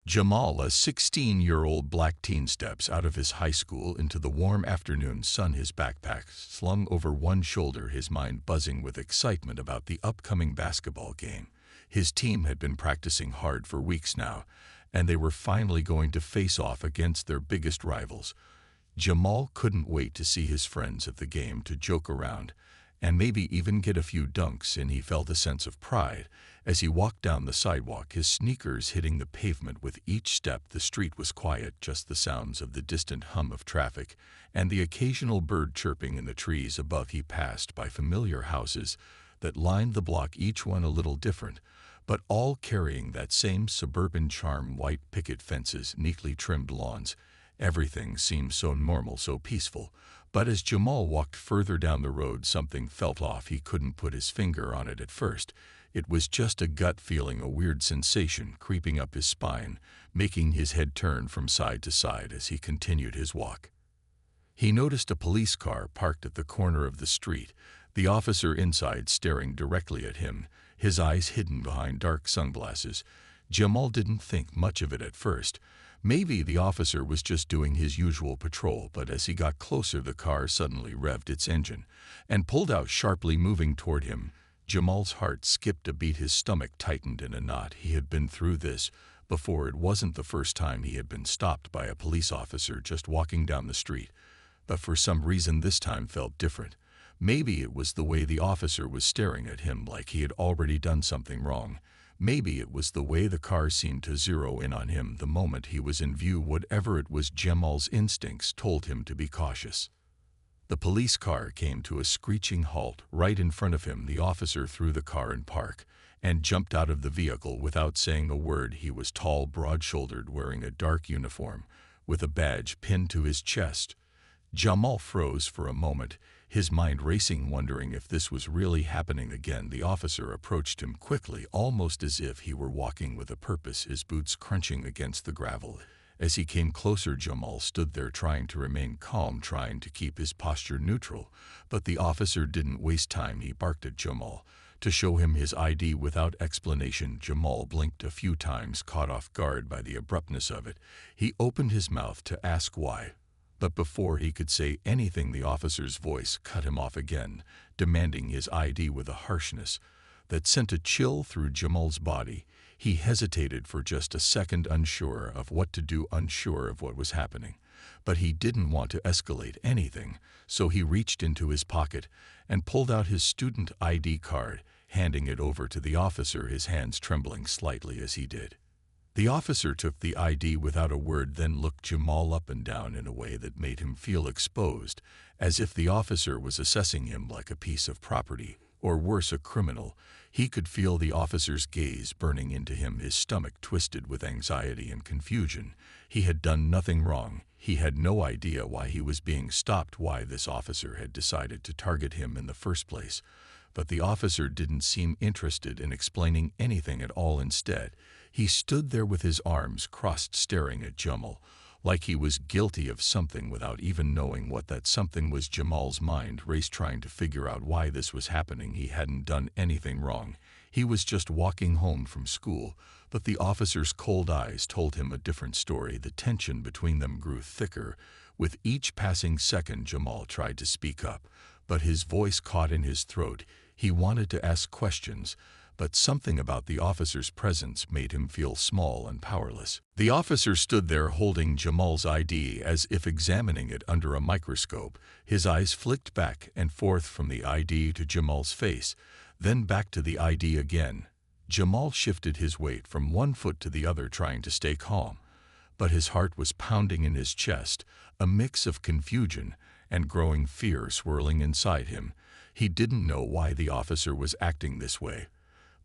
Jamal, a 16-year-old black teen, steps out of his high school into the warm afternoon sun, his backpack slung over one shoulder, his mind buzzing with excitement about the upcoming basketball game. His team had been practicing hard for weeks now, and they were finally going to face off against their biggest rivals. Jamal couldn't wait to see his friends at the game, to joke around, and maybe even get a few dunks in. He felt a sense of pride as he walked down the sidewalk, his sneakers hitting the pavement with each step. The street was quiet, just the sounds of the distant hum of traffic and the occasional bird chirping in the trees above. He passed by familiar houses that lined the block, each one a little different, but all carrying that same suburban charm: white picket fences, neatly trimmed lawns. Everything seemed so normal, so peaceful. But as Jamal walked further down the road, something felt off. He couldn't put his finger on it at first. It was just a gut feeling, a weird sensation creeping up his spine, making his head turn from side to side as he continued his walk. He noticed a police car parked at the corner of the street, the officer inside staring directly at him, his eyes hidden behind dark sunglasses. Jamal didn't think much of it at first. Maybe the officer was just doing his usual patrol, but as he got closer, the car suddenly revved its engine and pulled out sharply, moving toward him. Jamal's heart skipped a beat, his stomach tightened in a knot. He had been through this before. It wasn't the first time he had been stopped by a police officer just walking down the street, but for some reason this time felt different. Maybe it was the way the officer was staring at him, like he had already done something wrong. Maybe it was the way the car seemed to zero in on him the moment he was in view. Whatever it was, Jamal's instincts told him to be cautious. The police car came to a screeching halt right in front of him. The officer threw the car in park and jumped out of the vehicle without saying a word. He was tall, broad-shouldered, wearing a dark uniform with a badge pinned to his chest. Jamal froze for a moment, his mind racing, wondering if this was really happening again. The officer approached him quickly, almost as if he were walking with a purpose, his boots crunching against the gravel. As he came closer, Jamal stood there trying to remain calm, trying to keep his posture neutral. But the officer didn't waste time. He barked at Jamal to show him his ID without explanation. Jamal blinked a few times, caught off guard by the abruptness of it. He opened his mouth to ask why, but before he could say anything, the officer's voice cut him off again, demanding his ID with a harshness that sent a chill through Jamal's body. He hesitated for just a second, unsure of what to do, unsure of what was happening. But he didn't want to escalate anything, so he reached into his pocket and pulled out his student ID card, handing it over to the officer, his hands trembling slightly as he did. The officer took the ID without a word, then looked Jamal up and down in a way that made him feel exposed, as if the officer was assessing him like a piece of property, or worse, a criminal. He could feel the officer's gaze burning into him, his stomach twisted with anxiety and confusion. He had done nothing wrong. He had no idea why he was being stopped, why this officer had decided to target him in the first place. But the officer didn't seem interested in explaining anything at all. Instead, he stood there with his arms crossed, staring at Jamal, like he was guilty of something without even knowing what that something was. Jamal's mind raced, trying to figure out why this was happening. He hadn't done anything wrong. He was just walking home from school, but the officer's cold eyes told him a different story. The tension between them grew thicker. With each passing second, Jamal tried to speak up, but his voice caught in his throat. He wanted to ask questions, but something about the officer's presence made him feel small and powerless. The officer stood there holding Jamal's ID as if examining it under a microscope. His eyes flicked back and forth from the ID to Jamal's face, then back to the ID again. Jamal shifted his weight from one foot to the other, trying to stay calm, but his heart was pounding in his chest, a mix of confusion and growing fear swirling inside him. He didn't know why the officer was acting this way,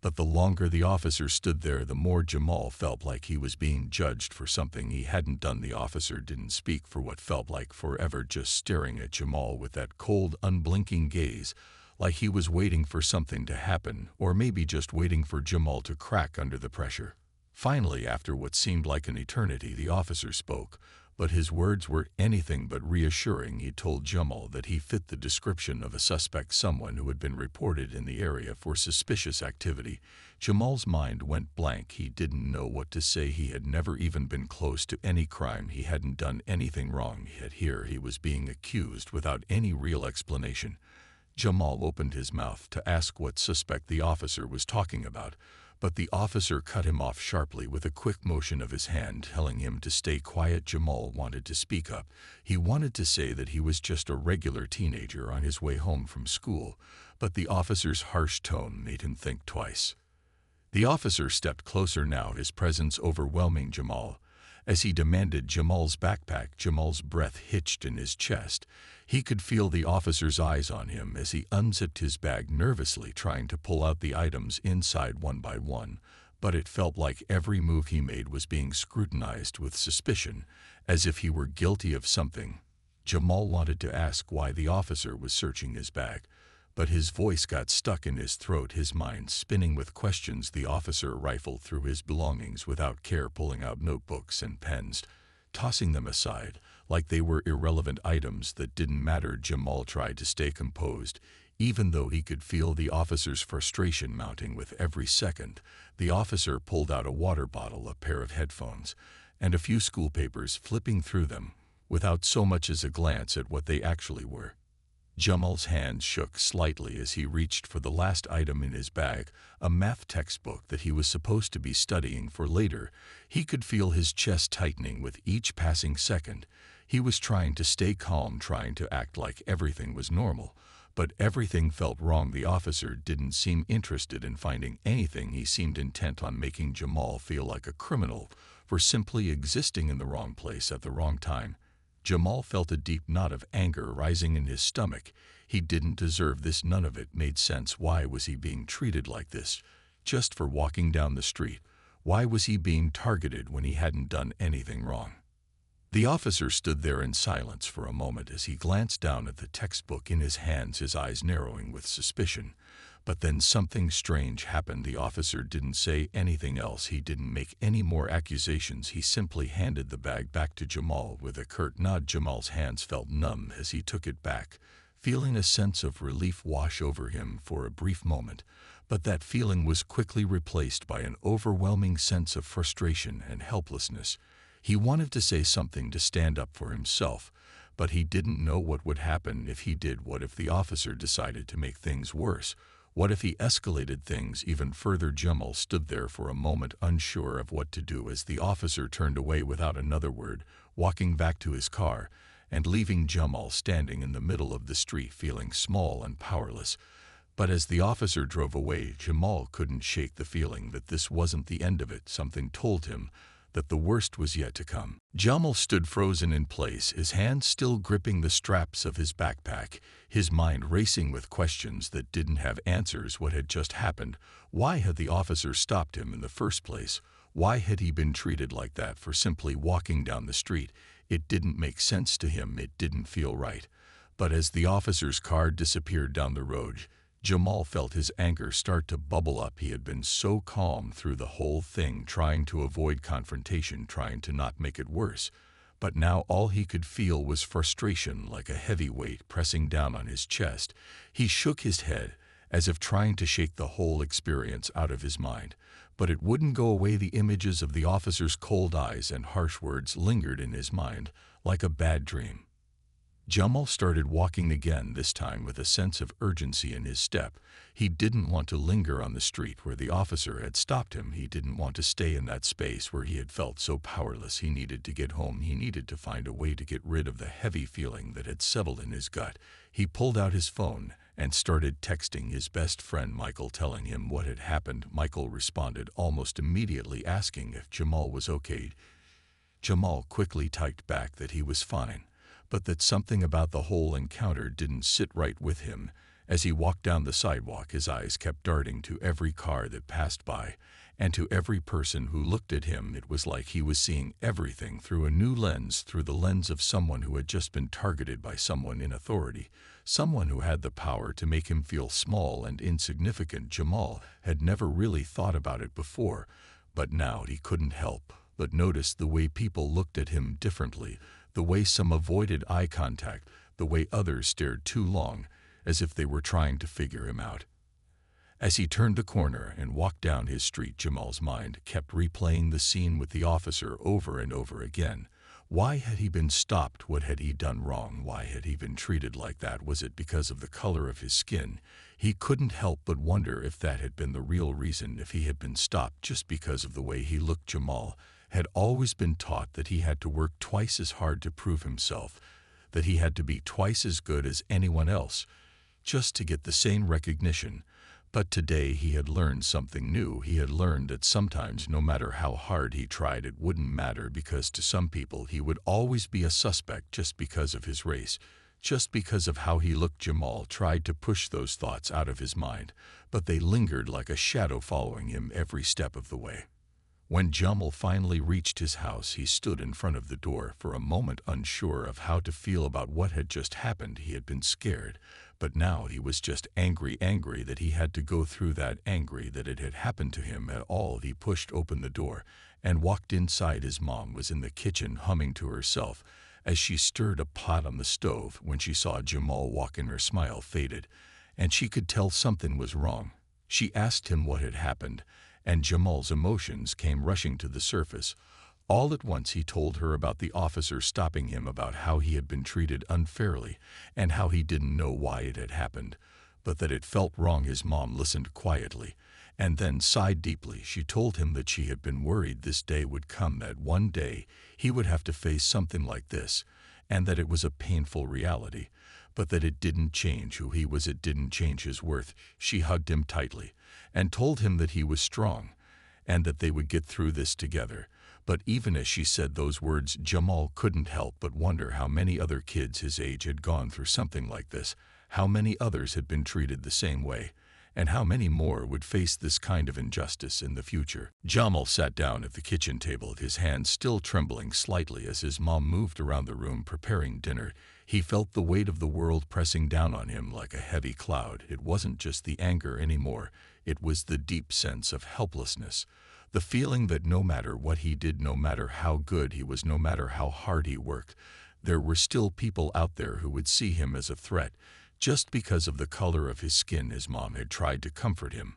but the longer the officer stood there, the more Jamal felt like he was being judged for something he hadn't done. The officer didn't speak for what felt like forever, just staring at Jamal with that cold, unblinking gaze, like he was waiting for something to happen, or maybe just waiting for Jamal to crack under the pressure. Finally, after what seemed like an eternity, the officer spoke, but his words were anything but reassuring. He told Jamal that he fit the description of a suspect, someone who had been reported in the area for suspicious activity. Jamal's mind went blank. He didn't know what to say. He had never even been close to any crime. He hadn't done anything wrong, yet here he was being accused without any real explanation. Jamal opened his mouth to ask what suspect the officer was talking about, but the officer cut him off sharply with a quick motion of his hand, telling him to stay quiet. Jamal wanted to speak up. He wanted to say that he was just a regular teenager on his way home from school, but the officer's harsh tone made him think twice. The officer stepped closer now, his presence overwhelming Jamal. As he demanded Jamal's backpack, Jamal's breath hitched in his chest. He could feel the officer's eyes on him as he unzipped his bag nervously, trying to pull out the items inside one by one. But it felt like every move he made was being scrutinized with suspicion, as if he were guilty of something. Jamal wanted to ask why the officer was searching his bag, but his voice got stuck in his throat, his mind spinning with questions. The officer rifled through his belongings without care, pulling out notebooks and pens, tossing them aside like they were irrelevant items that didn't matter. Jamal tried to stay composed, even though he could feel the officer's frustration mounting with every second. The officer pulled out a water bottle, a pair of headphones, and a few school papers, flipping through them without so much as a glance at what they actually were. Jamal's hands shook slightly as he reached for the last item in his bag, a math textbook that he was supposed to be studying for later. He could feel his chest tightening with each passing second. He was trying to stay calm, trying to act like everything was normal, but everything felt wrong. The officer didn't seem interested in finding anything. He seemed intent on making Jamal feel like a criminal for simply existing in the wrong place at the wrong time. Jamal felt a deep knot of anger rising in his stomach. He didn't deserve this. None of it made sense. Why was he being treated like this? Just for walking down the street. Why was he being targeted when he hadn't done anything wrong? The officer stood there in silence for a moment as he glanced down at the textbook in his hands, his eyes narrowing with suspicion. But then something strange happened. The officer didn't say anything else. He didn't make any more accusations. He simply handed the bag back to Jamal with a curt nod. Jamal's hands felt numb as he took it back, feeling a sense of relief wash over him for a brief moment. But that feeling was quickly replaced by an overwhelming sense of frustration and helplessness. He wanted to say something, to stand up for himself, but he didn't know what would happen if he did. What if the officer decided to make things worse? What if he escalated things even further? Jamal stood there for a moment, unsure of what to do, as the officer turned away without another word, walking back to his car and leaving Jamal standing in the middle of the street, feeling small and powerless. But as the officer drove away, Jamal couldn't shake the feeling that this wasn't the end of it. Something told him that the worst was yet to come. Jamal stood frozen in place, his hands still gripping the straps of his backpack, his mind racing with questions that didn't have answers. What had just happened? Why had the officer stopped him in the first place? Why had he been treated like that for simply walking down the street? It didn't make sense to him. It didn't feel right. But as the officer's car disappeared down the road, Jamal felt his anger start to bubble up. He had been so calm through the whole thing, trying to avoid confrontation, trying to not make it worse. But now all he could feel was frustration, like a heavy weight pressing down on his chest. He shook his head, as if trying to shake the whole experience out of his mind. But it wouldn't go away. The images of the officer's cold eyes and harsh words lingered in his mind, like a bad dream. Jamal started walking again, this time with a sense of urgency in his step. He didn't want to linger on the street where the officer had stopped him. He didn't want to stay in that space where he had felt so powerless. He needed to get home. He needed to find a way to get rid of the heavy feeling that had settled in his gut. He pulled out his phone and started texting his best friend Michael, telling him what had happened. Michael responded almost immediately, asking if Jamal was okay. Jamal quickly typed back that he was fine, but that something about the whole encounter didn't sit right with him. As he walked down the sidewalk, his eyes kept darting to every car that passed by, and to every person who looked at him. It was like he was seeing everything through a new lens, through the lens of someone who had just been targeted by someone in authority, someone who had the power to make him feel small and insignificant. Jamal had never really thought about it before, but now he couldn't help but noticed the way people looked at him differently, the way some avoided eye contact, the way others stared too long, as if they were trying to figure him out. As he turned the corner and walked down his street, Jamal's mind kept replaying the scene with the officer over and over again. Why had he been stopped? What had he done wrong? Why had he been treated like that? Was it because of the color of his skin? He couldn't help but wonder if that had been the real reason, if he had been stopped just because of the way he looked. Jamal had always been taught that he had to work twice as hard to prove himself, that he had to be twice as good as anyone else, just to get the same recognition. But today he had learned something new. He had learned that sometimes, no matter how hard he tried, it wouldn't matter, because to some people he would always be a suspect just because of his race, just because of how he looked. Jamal tried to push those thoughts out of his mind, but they lingered like a shadow following him every step of the way. When Jamal finally reached his house, he stood in front of the door for a moment, unsure of how to feel about what had just happened. He had been scared, but now he was just angry that he had to go through that, angry that it had happened to him at all. He pushed open the door and walked inside. His mom was in the kitchen humming to herself as she stirred a pot on the stove. When she saw Jamal walk in, her smile faded, and she could tell something was wrong. She asked him what had happened, and Jamal's emotions came rushing to the surface. All at once he told her about the officer stopping him, about how he had been treated unfairly, and how he didn't know why it had happened, but that it felt wrong. His mom listened quietly, and then sighed deeply. She told him that she had been worried this day would come, that one day he would have to face something like this, and that it was a painful reality, but that it didn't change who he was, it didn't change his worth. She hugged him tightly and told him that he was strong, and that they would get through this together. But even as she said those words, Jamal couldn't help but wonder how many other kids his age had gone through something like this, how many others had been treated the same way, and how many more would face this kind of injustice in the future. Jamal sat down at the kitchen table, his hands still trembling slightly as his mom moved around the room preparing dinner. He felt the weight of the world pressing down on him like a heavy cloud. It wasn't just the anger anymore, it was the deep sense of helplessness. The feeling that no matter what he did, no matter how good he was, no matter how hard he worked, there were still people out there who would see him as a threat, just because of the color of his skin. His mom had tried to comfort him,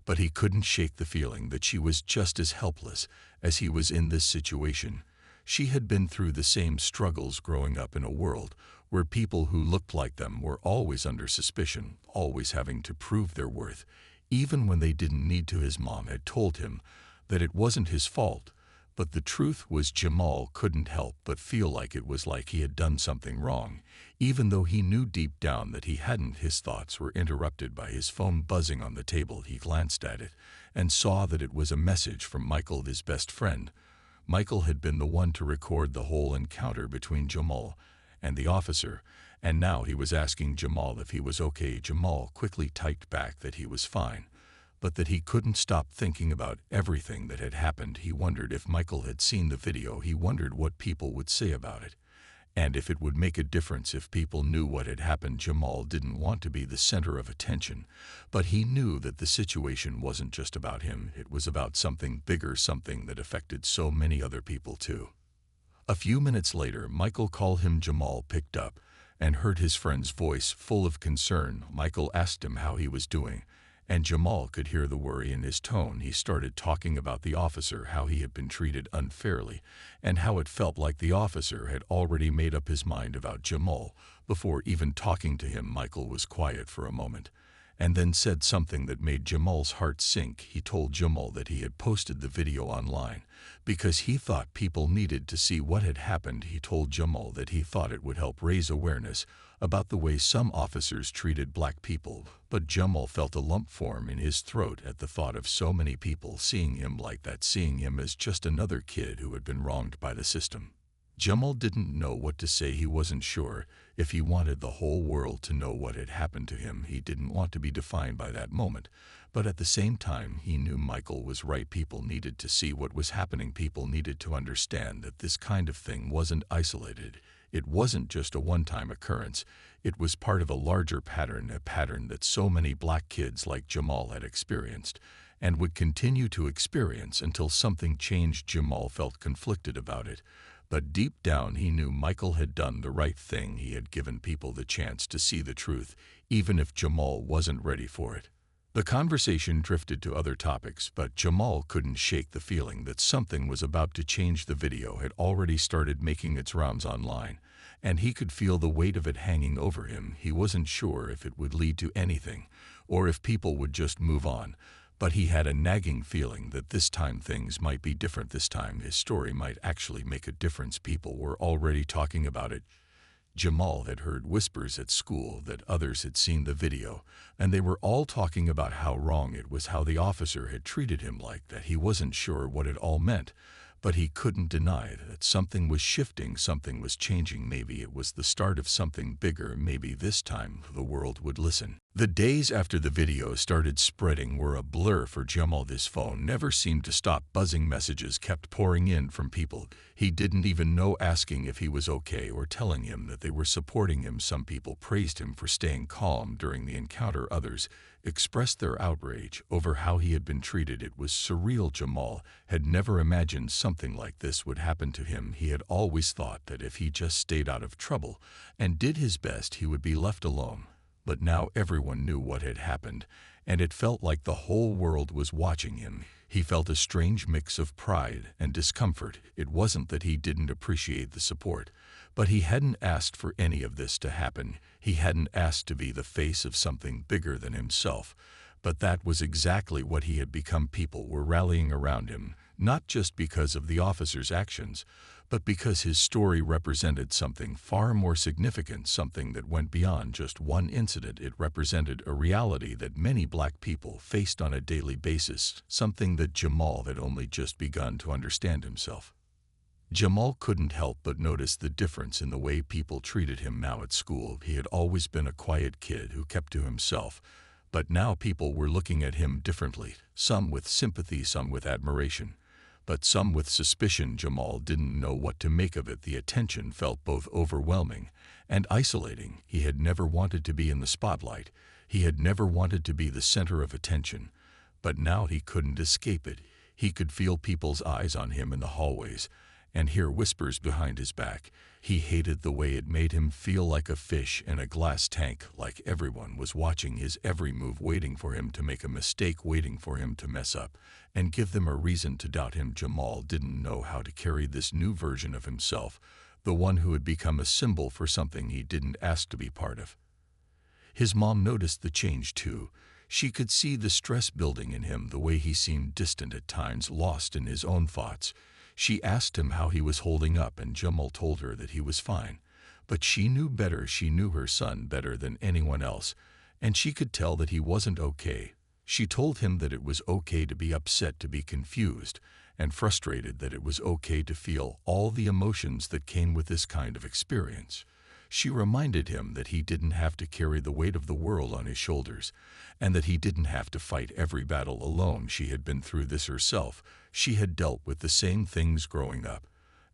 but he couldn't shake the feeling that she was just as helpless as he was in this situation. She had been through the same struggles growing up in a world where people who looked like them were always under suspicion, always having to prove their worth, even when they didn't need to. His mom had told him that it wasn't his fault, but the truth was Jamal couldn't help but feel like it was like he had done something wrong, even though he knew deep down that he hadn't. His thoughts were interrupted by his phone buzzing on the table. He glanced at it and saw that it was a message from Michael, his best friend. Michael had been the one to record the whole encounter between Jamal and the officer, and now he was asking Jamal if he was okay. Jamal quickly typed back that he was fine, but that he couldn't stop thinking about everything that had happened. He wondered if Michael had seen the video. He wondered what people would say about it, and if it would make a difference if people knew what had happened. Jamal didn't want to be the center of attention, but he knew that the situation wasn't just about him. It was about something bigger, something that affected so many other people too. A few minutes later, Michael called him. Jamal picked up and heard his friend's voice full of concern. Michael asked him how he was doing, and Jamal could hear the worry in his tone. He started talking about the officer, how he had been treated unfairly, and how it felt like the officer had already made up his mind about Jamal before even talking to him. Michael was quiet for a moment, and then said something that made Jamal's heart sink. He told Jamal that he had posted the video online because he thought people needed to see what had happened. He told Jamal that he thought it would help raise awareness about the way some officers treated black people, but Jamal felt a lump form in his throat at the thought of so many people seeing him like that, seeing him as just another kid who had been wronged by the system. Jamal didn't know what to say. He wasn't sure if he wanted the whole world to know what had happened to him. He didn't want to be defined by that moment, but at the same time he knew Michael was right. People needed to see what was happening. People needed to understand that this kind of thing wasn't isolated. It wasn't just a one-time occurrence. It was part of a larger pattern, a pattern that so many black kids like Jamal had experienced, and would continue to experience until something changed. Jamal felt conflicted about it, but deep down he knew Michael had done the right thing. He had given people the chance to see the truth, even if Jamal wasn't ready for it. The conversation drifted to other topics, but Jamal couldn't shake the feeling that something was about to change. The video had already started making its rounds online, and he could feel the weight of it hanging over him. He wasn't sure if it would lead to anything, or if people would just move on, but he had a nagging feeling that this time things might be different. This time his story might actually make a difference. People were already talking about it. Jamal had heard whispers at school that others had seen the video, and they were all talking about how wrong it was, how the officer had treated him like that. He wasn't sure what it all meant, but he couldn't deny that something was shifting, something was changing. Maybe it was the start of something bigger. Maybe this time the world would listen. The days after the video started spreading were a blur for Jamal. His phone never seemed to stop buzzing. Messages kept pouring in from people he didn't even know, asking if he was okay or telling him that they were supporting him. Some people praised him for staying calm during the encounter. Others expressed their outrage over how he had been treated. It was surreal. Jamal had never imagined something like this would happen to him. He had always thought that if he just stayed out of trouble and did his best, he would be left alone. But now everyone knew what had happened, and it felt like the whole world was watching him. He felt a strange mix of pride and discomfort. It wasn't that he didn't appreciate the support, but he hadn't asked for any of this to happen. He hadn't asked to be the face of something bigger than himself. But that was exactly what he had become. People were rallying around him, not just because of the officer's actions, but because his story represented something far more significant, something that went beyond just one incident. It represented a reality that many black people faced on a daily basis, something that Jamal had only just begun to understand himself. Jamal couldn't help but notice the difference in the way people treated him now at school. He had always been a quiet kid who kept to himself, but now people were looking at him differently, some with sympathy, some with admiration, but some with suspicion. Jamal didn't know what to make of it. The attention felt both overwhelming and isolating. He had never wanted to be in the spotlight. He had never wanted to be the center of attention, but now he couldn't escape it. He could feel people's eyes on him in the hallways and hear whispers behind his back. He hated the way it made him feel, like a fish in a glass tank, like everyone was watching his every move, waiting for him to make a mistake, waiting for him to mess up and give them a reason to doubt him. Jamal didn't know how to carry this new version of himself, the one who had become a symbol for something he didn't ask to be part of. His mom noticed the change too. She could see the stress building in him, the way he seemed distant at times, lost in his own thoughts. She asked him how he was holding up, and Jamal told her that he was fine. But she knew better. She knew her son better than anyone else, and she could tell that he wasn't okay. She told him that it was okay to be upset, to be confused and frustrated, that it was okay to feel all the emotions that came with this kind of experience. She reminded him that he didn't have to carry the weight of the world on his shoulders, and that he didn't have to fight every battle alone. She had been through this herself. She had dealt with the same things growing up,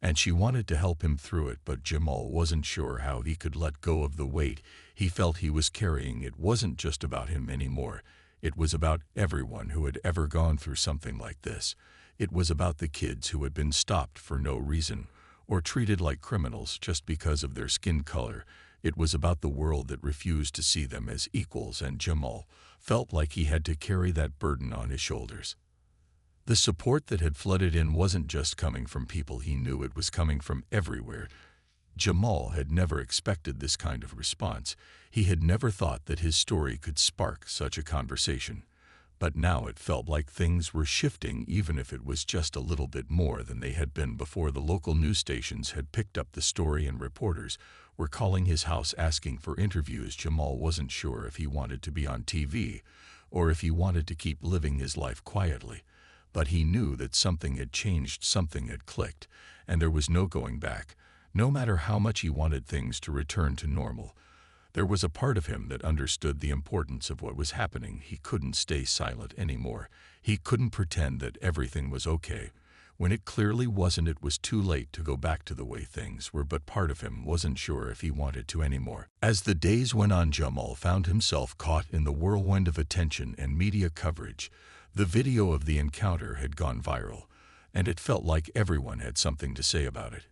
and she wanted to help him through it. But Jamal wasn't sure how he could let go of the weight he felt he was carrying. It wasn't just about him anymore. It was about everyone who had ever gone through something like this. It was about the kids who had been stopped for no reason, or treated like criminals just because of their skin color. It was about the world that refused to see them as equals, and Jamal felt like he had to carry that burden on his shoulders. The support that had flooded in wasn't just coming from people he knew, it was coming from everywhere. Jamal had never expected this kind of response. He had never thought that his story could spark such a conversation. But now it felt like things were shifting, even if it was just a little bit more than they had been before. The local news stations had picked up the story, and reporters were calling his house asking for interviews. Jamal wasn't sure if he wanted to be on TV or if he wanted to keep living his life quietly. But he knew that something had changed, something had clicked, and there was no going back. No matter how much he wanted things to return to normal, there was a part of him that understood the importance of what was happening. He couldn't stay silent anymore. He couldn't pretend that everything was okay when it clearly wasn't. It was too late to go back to the way things were, but part of him wasn't sure if he wanted to anymore. As the days went on, Jamal found himself caught in the whirlwind of attention and media coverage. The video of the encounter had gone viral, and it felt like everyone had something to say about it.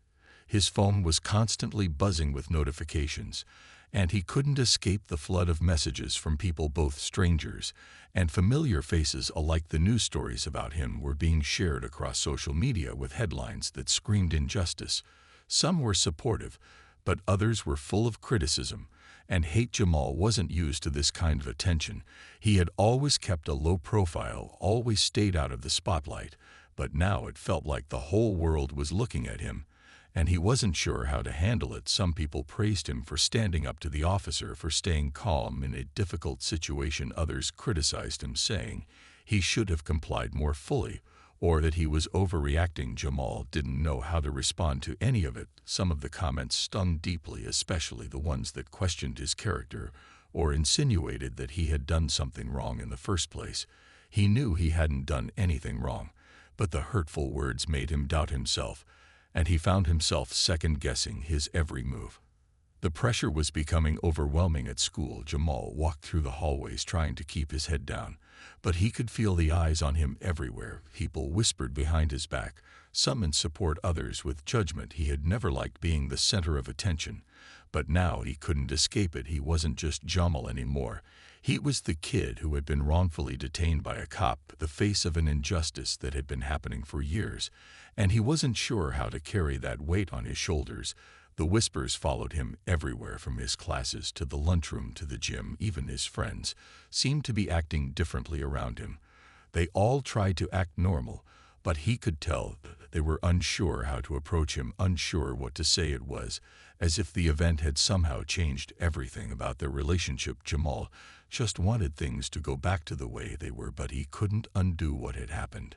His phone was constantly buzzing with notifications, and he couldn't escape the flood of messages from people, both strangers and familiar faces alike. The news stories about him were being shared across social media with headlines that screamed injustice. Some were supportive, but others were full of criticism and hate. Jamal wasn't used to this kind of attention. He had always kept a low profile, always stayed out of the spotlight, but now it felt like the whole world was looking at him, and he wasn't sure how to handle it. Some people praised him for standing up to the officer, for staying calm in a difficult situation. Others criticized him, saying he should have complied more fully, or that he was overreacting. Jamal didn't know how to respond to any of it. Some of the comments stung deeply, especially the ones that questioned his character or insinuated that he had done something wrong in the first place. He knew he hadn't done anything wrong, but the hurtful words made him doubt himself, and he found himself second-guessing his every move. The pressure was becoming overwhelming at school. Jamal walked through the hallways trying to keep his head down, but he could feel the eyes on him everywhere. People whispered behind his back, some in support, others with judgment. He had never liked being the center of attention, but now he couldn't escape it. He wasn't just Jamal anymore. He was the kid who had been wrongfully detained by a cop, the face of an injustice that had been happening for years, and he wasn't sure how to carry that weight on his shoulders. The whispers followed him everywhere, from his classes to the lunchroom to the gym. Even his friends seemed to be acting differently around him. They all tried to act normal, but he could tell they were unsure how to approach him, unsure what to say. It was as if the event had somehow changed everything about their relationship. Jamal just wanted things to go back to the way they were, but he couldn't undo what had happened.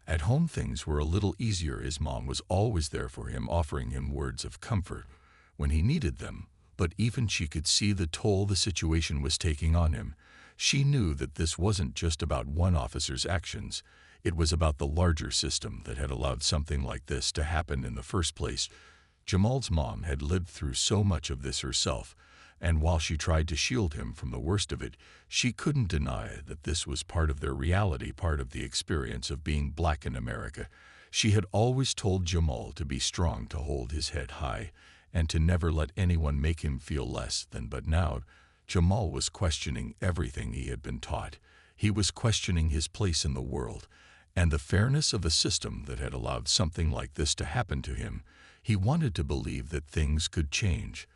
At home, things were a little easier. His mom was always there for him, offering him words of comfort when he needed them, but even she could see the toll the situation was taking on him. She knew that this wasn't just about one officer's actions. It was about the larger system that had allowed something like this to happen in the first place. Jamal's mom had lived through so much of this herself, and while she tried to shield him from the worst of it, she couldn't deny that this was part of their reality, part of the experience of being black in America. She had always told Jamal to be strong, to hold his head high, and to never let anyone make him feel less than. But now, Jamal was questioning everything he had been taught. He was questioning his place in the world, and the fairness of a system that had allowed something like this to happen to him. He wanted to believe that things could change.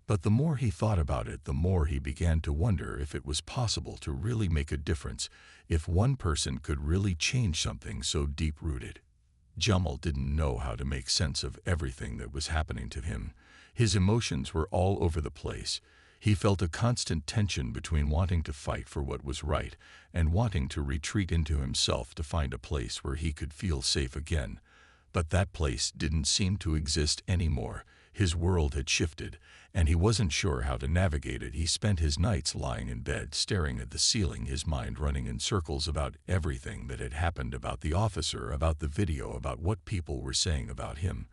But the more he thought about it, the more he began to wonder if it was possible to really make a difference, if one person could really change something so deep-rooted. Jamal didn't know how to make sense of everything that was happening to him. His emotions were all over the place. He felt a constant tension between wanting to fight for what was right and wanting to retreat into himself, to find a place where he could feel safe again. But that place didn't seem to exist anymore. His world had shifted, and he wasn't sure how to navigate it. He spent his nights lying in bed, staring at the ceiling, his mind running in circles about everything that had happened, about the officer, about the video, about what people were saying about him,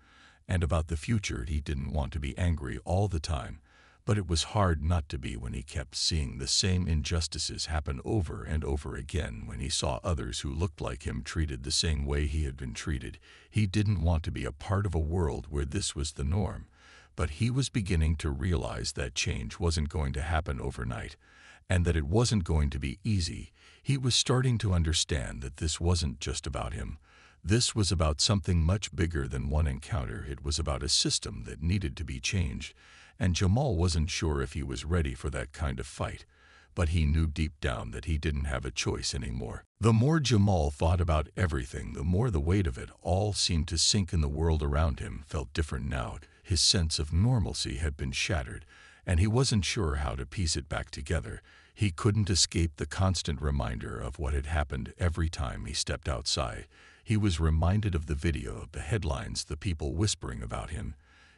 and about the future. He didn't want to be angry all the time, but it was hard not to be when he kept seeing the same injustices happen over and over again, when he saw others who looked like him treated the same way he had been treated. He didn't want to be a part of a world where this was the norm. But he was beginning to realize that change wasn't going to happen overnight, and that it wasn't going to be easy. He was starting to understand that this wasn't just about him. This was about something much bigger than one encounter. It was about a system that needed to be changed, and Jamal wasn't sure if he was ready for that kind of fight. But he knew deep down that he didn't have a choice anymore. The more Jamal thought about everything, the more the weight of it all seemed to sink in. The world around him felt different now. His sense of normalcy had been shattered, and he wasn't sure how to piece it back together. He couldn't escape the constant reminder of what had happened every time he stepped outside. He was reminded of the video, the headlines, the people whispering about him.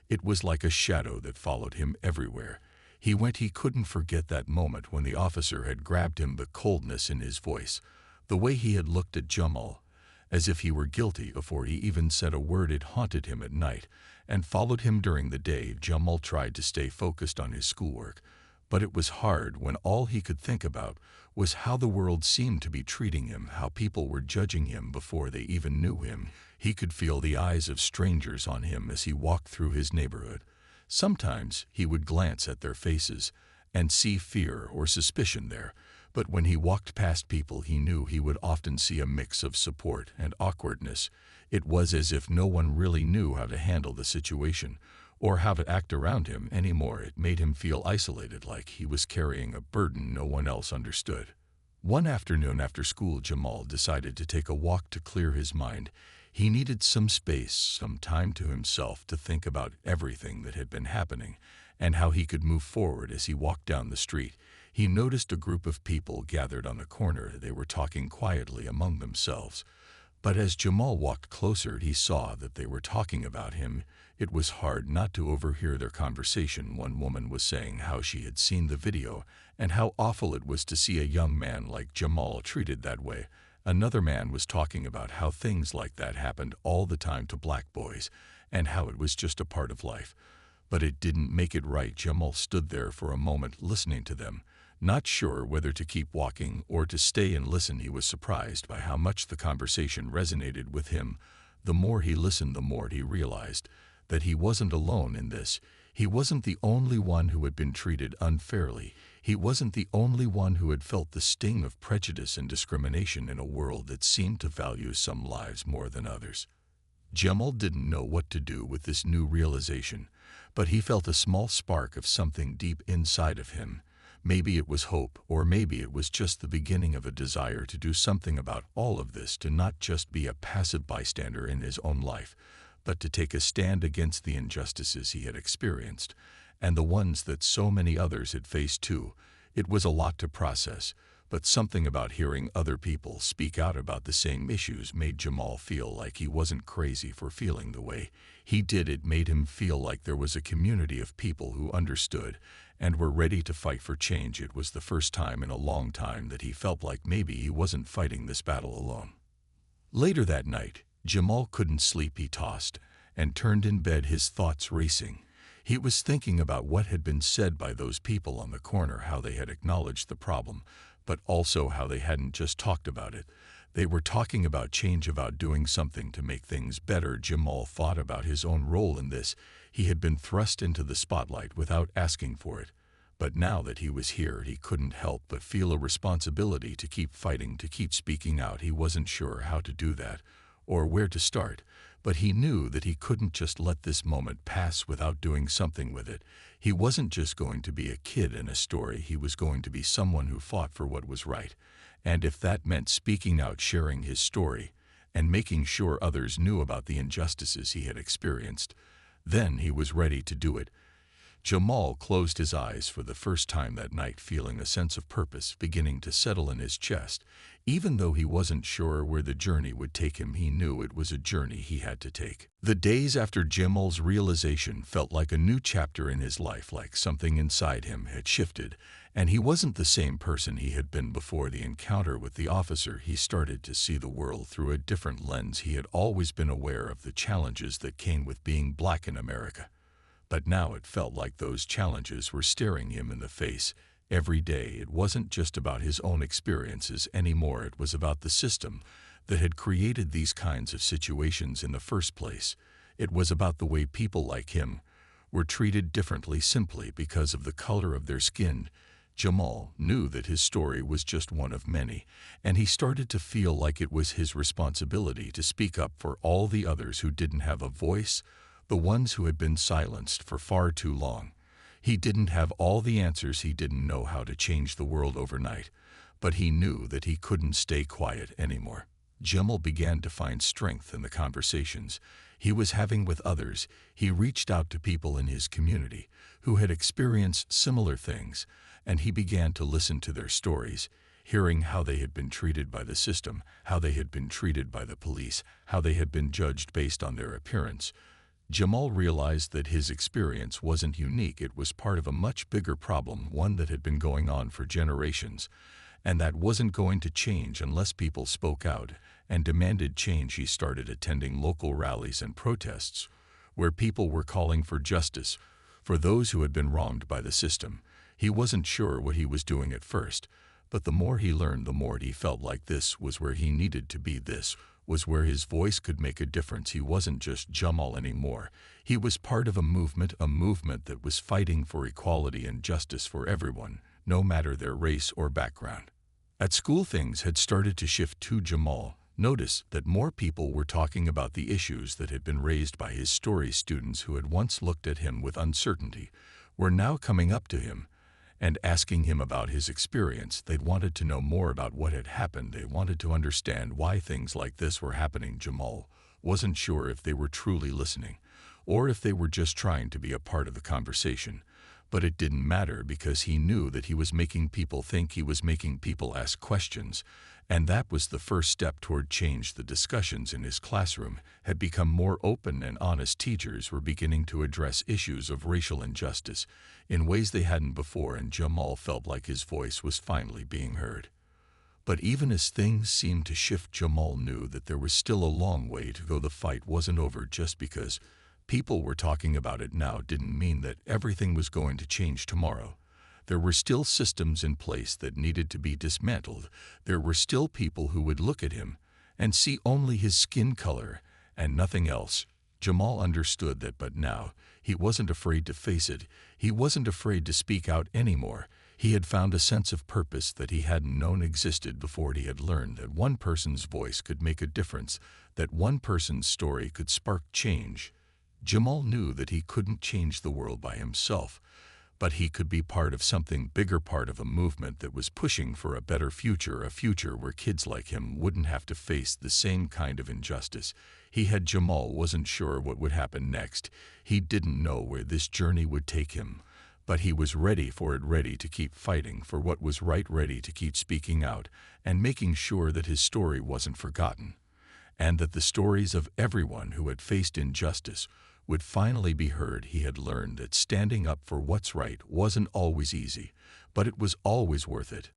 It was like a shadow that followed him everywhere. He couldn't forget that moment when the officer had grabbed him, the coldness in his voice, the way he had looked at Jamal, as if he were guilty before he even said a word. It haunted him at night and followed him during the day. Jamal tried to stay focused on his schoolwork, but it was hard when all he could think about was how the world seemed to be treating him, how people were judging him before they even knew him. He could feel the eyes of strangers on him as he walked through his neighborhood. Sometimes he would glance at their faces and see fear or suspicion there, but when he walked past people he knew he would often see a mix of support and awkwardness. It was as if no one really knew how to handle the situation or how to act around him anymore. It made him feel isolated, like he was carrying a burden no one else understood. One afternoon after school, Jamal decided to take a walk to clear his mind. He needed some space, some time to himself to think about everything that had been happening and how he could move forward. As he walked down the street, he noticed a group of people gathered on a corner. They were talking quietly among themselves. But as Jamal walked closer, he saw that they were talking about him. It was hard not to overhear their conversation. One woman was saying how she had seen the video and how awful it was to see a young man like Jamal treated that way. Another man was talking about how things like that happened all the time to black boys and how it was just a part of life. But it didn't make it right. Jamal stood there for a moment listening to them, not sure whether to keep walking or to stay and listen. He was surprised by how much the conversation resonated with him. The more he listened, the more he realized that he wasn't alone in this. He wasn't the only one who had been treated unfairly. He wasn't the only one who had felt the sting of prejudice and discrimination in a world that seemed to value some lives more than others. Jamal didn't know what to do with this new realization, but he felt a small spark of something deep inside of him. Maybe it was hope, or maybe it was just the beginning of a desire to do something about all of this, to not just be a passive bystander in his own life, but to take a stand against the injustices he had experienced, and the ones that so many others had faced too. It was a lot to process, but something about hearing other people speak out about the same issues made Jamal feel like he wasn't crazy for feeling the way he did. It made him feel like there was a community of people who understood and were ready to fight for change. It was the first time in a long time that he felt like maybe he wasn't fighting this battle alone. Later that night, Jamal couldn't sleep. He tossed and turned in bed, his thoughts racing. He was thinking about what had been said by those people on the corner, how they had acknowledged the problem, but also how they hadn't just talked about it. They were talking about change, about doing something to make things better. Jamal thought about his own role in this. He had been thrust into the spotlight without asking for it. But now that he was here, he couldn't help but feel a responsibility to keep fighting, to keep speaking out. He wasn't sure how to do that or where to start, but he knew that he couldn't just let this moment pass without doing something with it. He wasn't just going to be a kid in a story. He was going to be someone who fought for what was right. And if that meant speaking out, sharing his story, and making sure others knew about the injustices he had experienced, then he was ready to do it. Jamal closed his eyes for the first time that night, feeling a sense of purpose beginning to settle in his chest. Even though he wasn't sure where the journey would take him, he knew it was a journey he had to take. The days after Jamal's realization felt like a new chapter in his life, like something inside him had shifted, and he wasn't the same person he had been before the encounter with the officer. He started to see the world through a different lens. He had always been aware of the challenges that came with being black in America, but now it felt like those challenges were staring him in the face every day. It wasn't just about his own experiences anymore. It was about the system that had created these kinds of situations in the first place. It was about the way people like him were treated differently simply because of the color of their skin. Jamal knew that his story was just one of many, and he started to feel like it was his responsibility to speak up for all the others who didn't have a voice, the ones who had been silenced for far too long. He didn't have all the answers. He didn't know how to change the world overnight, but he knew that he couldn't stay quiet anymore. Jamal began to find strength in the conversations he was having with others. He reached out to people in his community who had experienced similar things, and he began to listen to their stories, hearing how they had been treated by the system, how they had been treated by the police, how they had been judged based on their appearance. Jamal realized that his experience wasn't unique. It was part of a much bigger problem, one that had been going on for generations, and that wasn't going to change unless people spoke out and demanded change. He started attending local rallies and protests where people were calling for justice for those who had been wronged by the system. He wasn't sure what he was doing at first, But the more he learned, the more he felt like this was where he needed to be. This was where his voice could make a difference. He wasn't just Jamal anymore. He was part of a movement that was fighting for equality and justice for everyone, no matter their race or background. At school, things had started to shift too. Jamal noticed that more people were talking about the issues that had been raised by his story. Students who had once looked at him with uncertainty were now coming up to him and asking him about his experience. They wanted to know more about what had happened. They wanted to understand why things like this were happening. Jamal wasn't sure if they were truly listening or if they were just trying to be a part of the conversation. But it didn't matter, because he knew that he was making people think, he was making people ask questions, and that was the first step toward change. The discussions in his classroom had become more open and honest. Teachers were beginning to address issues of racial injustice in ways they hadn't before, and Jamal felt like his voice was finally being heard. But even as things seemed to shift, Jamal knew that there was still a long way to go. The fight wasn't over. Just because people were talking about it now didn't mean that everything was going to change tomorrow. There were still systems in place that needed to be dismantled. There were still people who would look at him and see only his skin color and nothing else. Jamal understood that, but now he wasn't afraid to face it. He wasn't afraid to speak out anymore. He had found a sense of purpose that he hadn't known existed before. He had learned that one person's voice could make a difference, that one person's story could spark change. Jamal knew that he couldn't change the world by himself, but he could be part of something bigger, part of a movement that was pushing for a better future, a future where kids like him wouldn't have to face the same kind of injustice. Jamal wasn't sure what would happen next. He didn't know where this journey would take him, but he was ready for it, ready to keep fighting for what was right, ready to keep speaking out and making sure that his story wasn't forgotten, and that the stories of everyone who had faced injustice would finally be heard. He had learned that standing up for what's right wasn't always easy, but it was always worth it.